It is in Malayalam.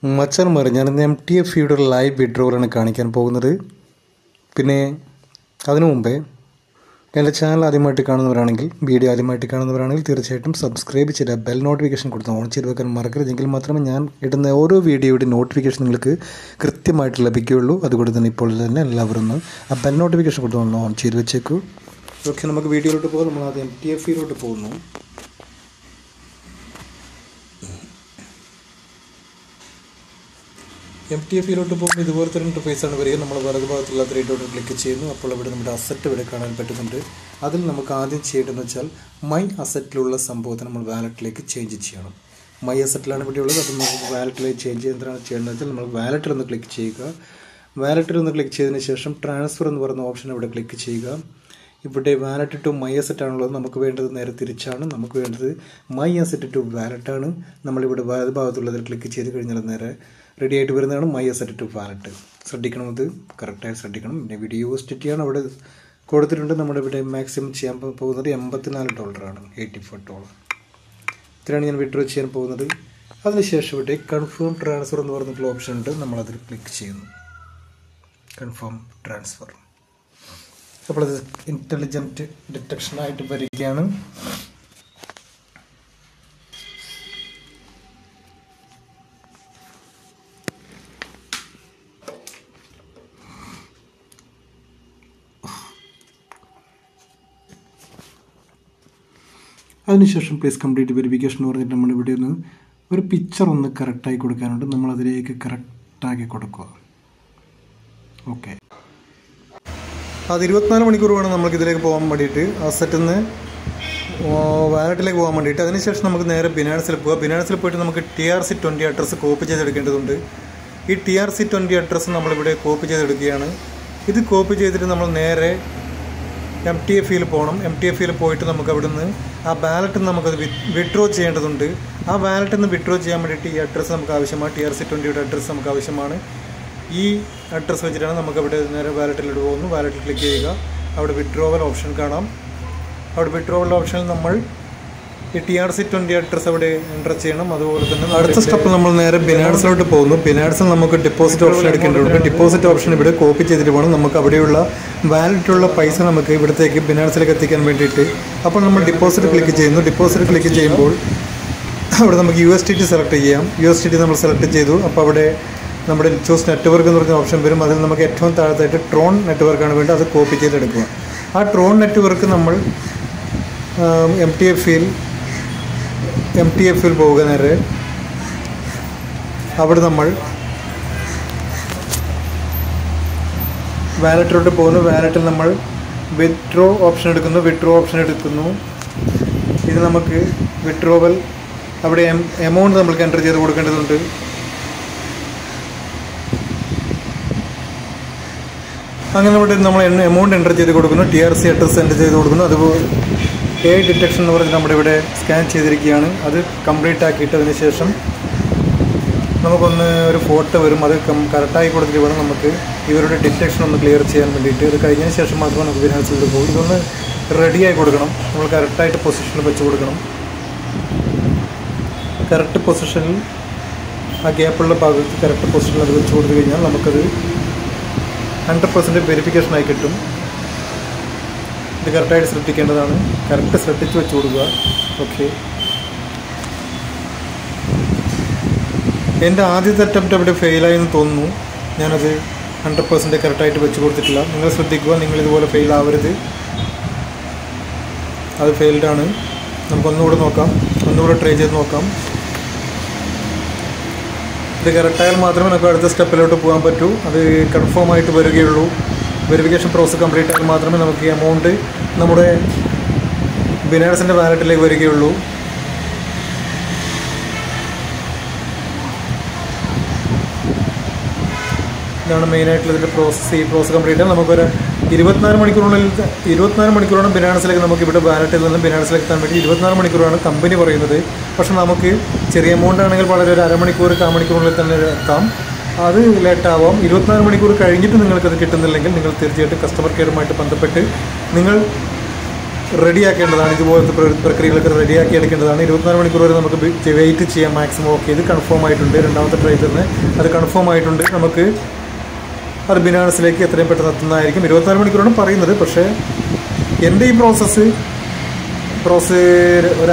മച്ചാന്മാരെ, ഞാനിന്ന് MTFയുടെ ഒരു ലൈവ് വിഡ്രോവലാണ് കാണിക്കാൻ പോകുന്നത്. പിന്നെ അതിനു മുമ്പേ എൻ്റെ ചാനൽ ആദ്യമായിട്ട് കാണുന്നവരാണെങ്കിൽ, വീഡിയോ ആദ്യമായിട്ട് കാണുന്നവരാണെങ്കിൽ തീർച്ചയായിട്ടും സബ്സ്ക്രൈബ് ചെയ്ത് ബെൽ നോട്ടിഫിക്കേഷൻ കൊടുത്ത് ഓൺ ചെയ്ത് വെക്കാൻ മറക്കരുതെങ്കിൽ മാത്രമേ ഞാൻ ഇടുന്ന ഓരോ വീഡിയോയുടെ നോട്ടിഫിക്കേഷൻ നിങ്ങൾക്ക് കൃത്യമായിട്ട് ലഭിക്കുകയുള്ളൂ. അതുകൊണ്ട് തന്നെ ഇപ്പോൾ തന്നെ എല്ലാവരും ഒന്ന് ആ ബെൽ നോട്ടിഫിക്കേഷൻ കൊടുത്ത് ഓൺ ചെയ്ത് വെച്ചേക്കൂ. ഓക്കെ, നമുക്ക് വീഡിയോയിലോട്ട് പോകാം. നമ്മൾ ആദ്യം MTFയിലോട്ട് പോകുന്നു. MTFയിലോട്ട് പോകുമ്പോൾ ഇതുപോലത്തെ ഒരു ഇൻ്റർഫേസാണ് വരിക. നമ്മൾ വലതു ഭാഗത്തുള്ള ത്രീ ഡോട്ട് ക്ലിക്ക് ചെയ്യുന്നു. അപ്പോൾ ഇവിടെ നമ്മുടെ അസറ്റ് ഇവിടെ കാണാൻ പറ്റുന്നുണ്ട്. അതിൽ നമുക്ക് ആദ്യം ചെയ്യേണ്ടതെന്ന് വെച്ചാൽ മൈ അസറ്റിലുള്ള സംഭവത്തെ നമ്മൾ വാലറ്റിലേക്ക് ചേഞ്ച് ചെയ്യണം. മൈ അസറ്റിലാണ് ഇവിടെ ഉള്ളത്. അത് നമുക്ക് വാലറ്റിലേക്ക് ചേഞ്ച് ചെയ്യാൻ എന്താണ് ചെയ്യേണ്ടത് വെച്ചാൽ നമ്മൾ വാലറ്റിൽ ഒന്ന് ക്ലിക്ക് ചെയ്യുക. വാലറ്റിൽ ഒന്ന് ക്ലിക്ക് ചെയ്തതിന് ശേഷം ട്രാൻസ്ഫർ എന്ന് പറയുന്ന ഓപ്ഷൻ ഇവിടെ ക്ലിക്ക് ചെയ്യുക. ഇവിടെ വാലറ്റ് ടു മൈ അസറ്റ് ആണുള്ളത്. നമുക്ക് വേണ്ടത് നേരെ തിരിച്ചാണ്. നമുക്ക് വേണ്ടത് മൈ അസറ്റ് ടു വാലറ്റാണ്. നമ്മളിവിടെ വലതു ഭാഗത്തുള്ളതിൽ ക്ലിക്ക് ചെയ്ത് കഴിഞ്ഞാൽ നേരെ റെഡി ആയിട്ട് വരുന്നതാണ് മൈ അസറ്റ് ടു വാലറ്റ്. ശ്രദ്ധിക്കണം, അത് കറക്റ്റായി ശ്രദ്ധിക്കണം. പിന്നെ വീഡിയോ യൂസ്റ്റിറ്റിയാണ് അവിടെ കൊടുത്തിട്ടുണ്ട്. നമ്മുടെ ഇവിടെ മാക്സിമം ചെയ്യാൻ പോകുന്നത് $84, $84. ഇത്രയാണ് ഞാൻ വിഡ്രോ ചെയ്യാൻ പോകുന്നത്. അതിനുശേഷം ഇവിടെ കൺഫേം ട്രാൻസ്ഫർ എന്ന് പറഞ്ഞിട്ടുള്ള ഓപ്ഷൻ ഉണ്ട്. നമ്മളതിൽ ക്ലിക്ക് ചെയ്യുന്നു. Confirm transfer. അപ്പോൾ അത് ഇൻ്റലിജൻറ്റ് ഡിറ്റക്ഷനായിട്ട് വരികയാണ്. അതിനുശേഷം പ്ലീസ് കംപ്ലീറ്റ് വെരിഫിക്കേഷൻ എന്ന് പറഞ്ഞിട്ട് നമ്മളിവിടെ ഒന്ന് ഒരു പിക്ചർ ഒന്ന് കറക്റ്റായി കൊടുക്കാനുണ്ട്. നമ്മളതിലേക്ക് കറക്റ്റാക്കി കൊടുക്കുക. ഓക്കെ, അത് 24 മണിക്കൂർ വേണം നമുക്ക് ഇതിലേക്ക് പോകാൻ വേണ്ടിയിട്ട്, അസറ്റിൽ നിന്ന് വാലറ്റിലേക്ക് പോകാൻ വേണ്ടിയിട്ട്. അതിനുശേഷം നമുക്ക് നേരെ ബിനാൻസിൽ പോകാം. ബിനാൻസിൽ പോയിട്ട് നമുക്ക് TRC20 അഡ്രസ്സ് കോപ്പി ചെയ്തെടുക്കേണ്ടതുണ്ട്. ഈ TRC20 അഡ്രസ്സ് നമ്മളിവിടെ കോപ്പി ചെയ്തെടുക്കുകയാണ്. ഇത് കോപ്പി ചെയ്തിട്ട് നമ്മൾ നേരെ MTFയിൽ പോകണം. MTFയിൽ പോയിട്ട് നമുക്ക് അവിടെ നിന്ന് ആ വാലറ്റിൽ നിന്ന് നമുക്കത് വിഡ്രോ ചെയ്യേണ്ടതുണ്ട്. ആ വാലറ്റിൽ നിന്ന് വിഡ്രോ ചെയ്യാൻ വേണ്ടിയിട്ട് ഈ അഡ്രസ്സ് നമുക്ക് ആവശ്യമാണ്. TRC20യുടെ അഡ്രസ്സ് നമുക്ക് ആവശ്യമാണ്. ഈ അഡ്രസ്സ് വെച്ചിട്ടാണ് നമുക്കവിടെ നേരെ വാലറ്റിലോട്ട് പോകുന്നു. വാലറ്റിൽ ക്ലിക്ക് ചെയ്യുക. അവിടെ വിഡ്രോവൽ ഓപ്ഷൻ കാണാം. അവിടെ വിഡ്രോവൽ ഓപ്ഷനിൽ നമ്മൾ ഈ TRC20 അഡ്രസ്സ് അവിടെ എൻ്റർ ചെയ്യണം. അതുപോലെ തന്നെ അടുത്ത സ്റ്റെപ്പ് നമ്മൾ നേരെ ബിനാൻസിലോട്ട് പോകുന്നു. ബിനാൻസിൽ നമുക്ക് ഡെപ്പോസിറ്റ് ഓപ്ഷൻ എടുക്കേണ്ടതുണ്ട്. ഡെപ്പോസിറ്റ് ഓപ്ഷൻ ഇവിടെ കോപ്പി ചെയ്തിട്ട് പോകണം. നമുക്ക് അവിടെയുള്ള വാലറ്റിലുള്ള പൈസ നമുക്ക് ഇവിടത്തേക്ക് ബിനാൻസിലേക്ക് എത്തിക്കാൻ വേണ്ടിയിട്ട്. അപ്പോൾ നമ്മൾ ഡിപ്പോസിറ്റ് ക്ലിക്ക് ചെയ്യുന്നു. ഡിപ്പോസിറ്റ് ക്ലിക്ക് ചെയ്യുമ്പോൾ അവിടെ നമുക്ക് USDT സെലക്ട് ചെയ്യാം. USDT നമ്മൾ സെലക്ട് ചെയ്തു. അപ്പോൾ അവിടെ നമ്മുടെ ചൂസ് നെറ്റ്വർക്ക് എന്ന് പറഞ്ഞ ഓപ്ഷൻ വരും. അതിൽ നമുക്ക് ഏറ്റവും താഴത്തായിട്ട് ട്രോൺ നെറ്റ്വർക്കാണ് വേണ്ടത്. അത് കോപ്പി ചെയ്തെടുക്കുക. ആ ട്രോൺ നെറ്റ്വർക്ക് നമ്മൾ MTFയിൽ പോവുക. നേരെ അവിടെ നമ്മൾ വാലറ്റിലോട്ട് പോകുന്നു. വാലറ്റിൽ നമ്മൾ വിഡ്രോ ഓപ്ഷൻ എടുക്കുന്നു. ഇത് നമുക്ക് വിഡ്രോവൽ അവിടെ എമൗണ്ട് നമ്മൾക്ക് എൻ്റർ ചെയ്ത് കൊടുക്കേണ്ടതുണ്ട്. അങ്ങനെ ഇവിടെ നമ്മൾ എമൗണ്ട് എൻ്റർ ചെയ്ത് കൊടുക്കുന്നു. TRC അഡ്രസ്സ് എൻ്റർ ചെയ്ത് കൊടുക്കുന്നു. അതുപോലെ ഡിറ്റക്ഷൻ എന്ന് പറഞ്ഞ് നമ്മുടെ ഇവിടെ സ്കാൻ ചെയ്തിരിക്കുകയാണ്. അത് കംപ്ലീറ്റ് ആക്കിയിട്ടതിന് ശേഷം നമുക്കൊന്ന് ഒരു ഫോട്ടോ വരും. അത് കറക്റ്റായി കൊടുത്തിട്ട് വേണം നമുക്ക് ഇവരുടെ ഡിറ്റക്ഷൻ ഒന്ന് ക്ലിയർ ചെയ്യാൻ വേണ്ടിയിട്ട്. ഇത് കഴിഞ്ഞതിന് ശേഷം മാത്രമേ നമുക്ക് ബിനാൻസിൽ പോകും. ഇതൊന്ന് റെഡിയായി കൊടുക്കണം. നമ്മൾ കറക്റ്റായിട്ട് പൊസിഷനിൽ വെച്ച് കൊടുക്കണം. കറക്റ്റ് പൊസിഷനിൽ ആ ഗ്യാപ്പുള്ള ഭാഗത്ത് കറക്റ്റ് പൊസിഷനിൽ അത് വെച്ച് കൊടുത്തു കഴിഞ്ഞാൽ നമുക്കത് 100% വെരിഫിക്കേഷനായി കിട്ടും. ഇത് കറക്റ്റായിട്ട് ശ്രദ്ധിക്കേണ്ടതാണ്. കറക്റ്റ് ശ്രദ്ധിച്ച് വെച്ച് കൊടുക്കുക. ഓക്കെ, എൻ്റെ ആദ്യത്തെ അറ്റംപ്റ്റ് അവിടെ ഫെയിലായെന്ന് തോന്നുന്നു. ഞാനത് 100% കറക്റ്റായിട്ട് വെച്ച് കൊടുത്തിട്ടില്ല. നിങ്ങൾ ശ്രദ്ധിക്കുക, നിങ്ങൾ ഇതുപോലെ ഫെയിൽ ആവരുത്. അത് ഫെയിൽഡാണ്. നമുക്കൊന്നുകൂടെ നോക്കാം, ഒന്നുകൂടെ ട്രൈ ചെയ്ത് നോക്കാം. ഇത് കറക്റ്റായാൽ മാത്രമേ നമുക്ക് അടുത്ത സ്റ്റെപ്പിലോട്ട് പോകാൻ പറ്റൂ. അത് കൺഫേം ആയിട്ട് വരികയുള്ളൂ. വെരിഫിക്കേഷൻ പ്രോസസ്സ് കംപ്ലീറ്റ് ആയാൽ മാത്രമേ നമുക്ക് ഈ എമൗണ്ട് നമ്മുടെ ബിനാൻസിൻ്റെ വാലറ്റിലേക്ക് വരികയുള്ളൂ. ഇതാണ് മെയിനായിട്ടുള്ള ഇതിൻ്റെ പ്രോസസ്സ്. ഈ പ്രോസസ്സ് കംപ്ലീറ്റ് ആയാൽ നമുക്കൊരു 24 മണിക്കൂറാണ് ബിനാൻസിലേക്ക് നമുക്ക് ഇവിടെ വാലറ്റിൽ നിന്ന് ബിനാൻസിലേക്ക് എത്താൻ വേണ്ടി 24 മണിക്കൂറാണ് കമ്പനി പറയുന്നത്. പക്ഷെ നമുക്ക് ചെറിയ എമൗണ്ട് ആണെങ്കിൽ വളരെ ഒരു അരമണിക്കൂർ 1/4 മണിക്കൂറിനുള്ളിൽ തന്നെ എത്താം. അത് ലേറ്റാവാം. 24 മണിക്കൂർ കഴിഞ്ഞിട്ട് നിങ്ങൾക്കത് കിട്ടുന്നില്ലെങ്കിൽ നിങ്ങൾ തീർച്ചയായിട്ടും കസ്റ്റമർ കെയറുമായിട്ട് ബന്ധപ്പെട്ട് നിങ്ങൾ റെഡിയാക്കേണ്ടതാണ്. ഇതുപോലത്തെ പ്രക്രിയകളൊക്കെ റെഡിയാക്കി എടുക്കേണ്ടതാണ്. 24 മണിക്കൂർ വരെ നമുക്ക് വെയിറ്റ് ചെയ്യാം മാക്സിമം. ഓക്കെ, ഇത് കൺഫേം ആയിട്ടുണ്ട്. രണ്ടാമത്തെ ട്രൈ തന്നെ അത് കൺഫേം ആയിട്ടുണ്ട്. നമുക്ക് അത് ബിനാൻസിലേക്ക് എത്രയും പെട്ടെന്ന് എത്തുന്നതായിരിക്കും. 24 മണിക്കൂറാണ് പറയുന്നത്. പക്ഷേ എൻ്റെ ഈ പ്രോസസ്സ് ഒരു